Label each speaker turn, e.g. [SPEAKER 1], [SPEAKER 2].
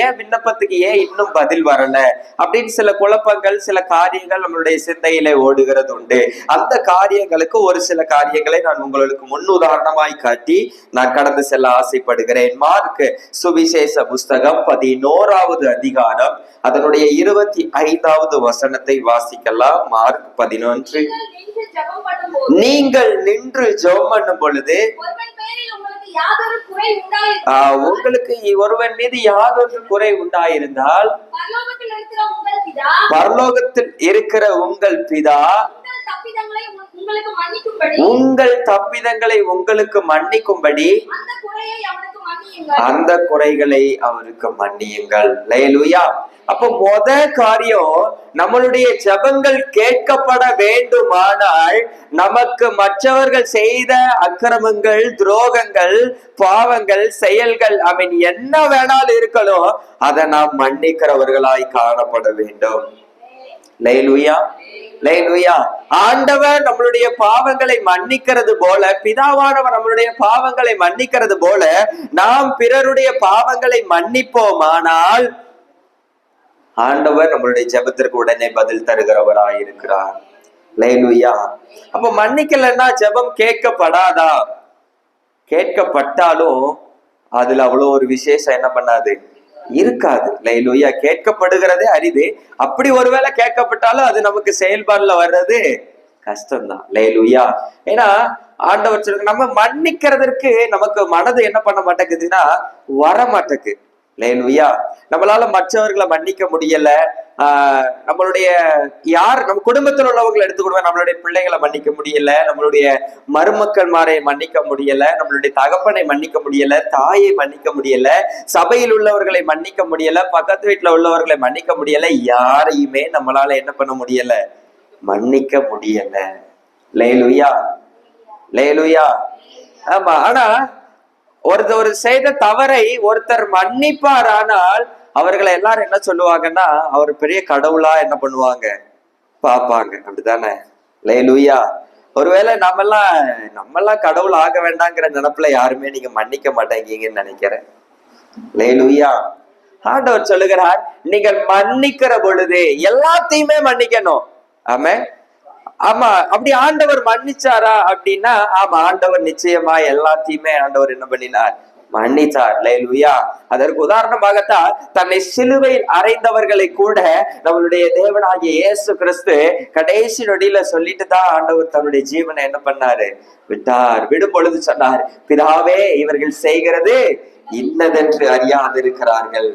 [SPEAKER 1] ஏன் விண்ணப்பத்துக்கு ஏன் இன்னும் பதில் வரல அப்படின்னு சில குழப்பங்கள், சில காரியங்கள் நம்மளுடைய சிந்தையிலே ஓடுகிறது உண்டு. அந்த காரியங்களுக்கு ஒரு சில காரியங்களை நான் உங்களுக்கு முன் உதாரணமாய் காட்டி நான் கடந்து செல்ல ஆசைப்படுகிறேன். மார்க் சுவிசேஷ புஸ்தகம் 11வது அதிகாரம் அதனுடைய 25வது வசனத்தை வாசிக்கலாம். மார்க் 11. நீங்கள் நின்று ஜெபம் பண்ணும் பொழுது உங்களுக்கு ஒருவன் மீது யாதொரு குறை உண்டாயிருந்தால் பரலோகத்தில் இருக்கிற உங்கள் பிதா உங்கள் தப்பிதங்களை உங்களுக்கு மன்னிக்கும்படி அந்த குறைகளை அவருக்கு மன்னியுங்கள். அல்லேலூயா. அப்ப காரியம், நம்மளுடைய ஜெபங்கள் கேட்கப்பட வேண்டுமானால் நமக்கு மற்றவர்கள் செய்த அக்கிரமங்கள், துரோகங்கள், பாவங்கள், செயல்கள் என்ன வேணாலும் இருக்கணும், அதை நாம் மன்னிக்கிறவர்களாய் காணப்பட வேண்டும். அல்லேலூயா, அல்லேலூயா. ஆண்டவர் நம்மளுடைய பாவங்களை மன்னிக்கிறது போல, பிதாவானவர் நம்மளுடைய பாவங்களை மன்னிக்கிறது போல நாம் பிறருடைய பாவங்களை மன்னிப்போமானால் ஆண்டவர் நம்மளுடைய ஜெபத்திற்கு உடனே பதில் தருகிறவராய் இருக்கிறார். அல்லேலூயா. அப்ப மன்னிக்கலன்னா ஜெபம் கேட்கப்படாதா? கேட்கப்பட்டாலும் அதுல அவ்வளவு ஒரு விசேஷம் என்ன பண்ணாது, இருக்காது. அல்லேலூயா. கேட்கப்படுகிறதே அரிது. அப்படி ஒருவேளை கேட்கப்பட்டாலும் அது நமக்கு செயல்பாடுல வர்றது கஷ்டம்தான். அல்லேலூயா. ஏன்னா ஆண்டவர் சொல்லுங்க, நம்ம மன்னிக்கிறதற்கு நமக்கு மனது என்ன பண்ண மாட்டேங்குதுன்னா வர மாட்டேங்குது. அல்லேலூயா. நம்மளால மற்றவர்களை மன்னிக்க முடியல. நம்மளுடைய நம்ம குடும்பத்தில் உள்ளவங்களை எடுத்துக்கிடுவோம், நம்மளுடைய பிள்ளைகளை மன்னிக்க முடியல, நம்மளுடைய மருமக்கள் மாரை மன்னிக்க முடியல, நம்மளுடைய தகப்பனை மன்னிக்க முடியல, தாயை மன்னிக்க முடியல, சபையில் உள்ளவர்களை மன்னிக்க முடியல, பக்கத்து வீட்டுல உள்ளவர்களை மன்னிக்க முடியல. யாரையுமே நம்மளால என்ன பண்ண முடியல, மன்னிக்க முடியல. அல்லேலூயா, அல்லேலூயா. ஆமா. ஆனா ஒருத்தர் செய்த தவறை ஒருத்தர் மன்னிப்பார், ஆனால் அவர்களை எல்லாரும் என்ன சொல்லுவாங்கன்னா அவர் பெரிய கடவுளா என்ன பண்ணுவாங்க, பாப்பாங்க. அப்படித்தானே? அல்லேலூயா. ஒருவேளை நம்மெல்லாம் கடவுள் ஆக வேண்டாங்கிற நினைப்புல யாருமே நீங்க மன்னிக்க மாட்டேங்கீங்கன்னு நினைக்கிறேன். அல்லேலூயா. ஆண்டவர் சொல்லுகிறார், நீங்கள் மன்னிக்கிற பொழுது எல்லாத்தையுமே மன்னிக்கணும். ஆமே. ஆமா. அப்படி ஆண்டவர் மன்னிச்சாரா அப்படின்னா, ஆமா, ஆண்டவர் நிச்சயமா எல்லாத்தையுமே ஆண்டவர் என்ன பண்ணினார், மன்னிச்சார். அல்லேலூயா. அதற்கு உதாரணமாகத்தான் தன்னை சிலுவையில் அறைந்தவர்களை கூட நம்மளுடைய தேவனாகிய இயேசு கிறிஸ்து கடைசி நொடியில சொல்லிட்டு தான் ஆண்டவர் தன்னுடைய ஜீவனை என்ன பண்ணாரு, விட்டார். விடும் பொழுது சொன்னார், பிதாவே, இவர்கள் செய்கிறது இன்னதென்று அறியாதிருக்கிறார்கள்.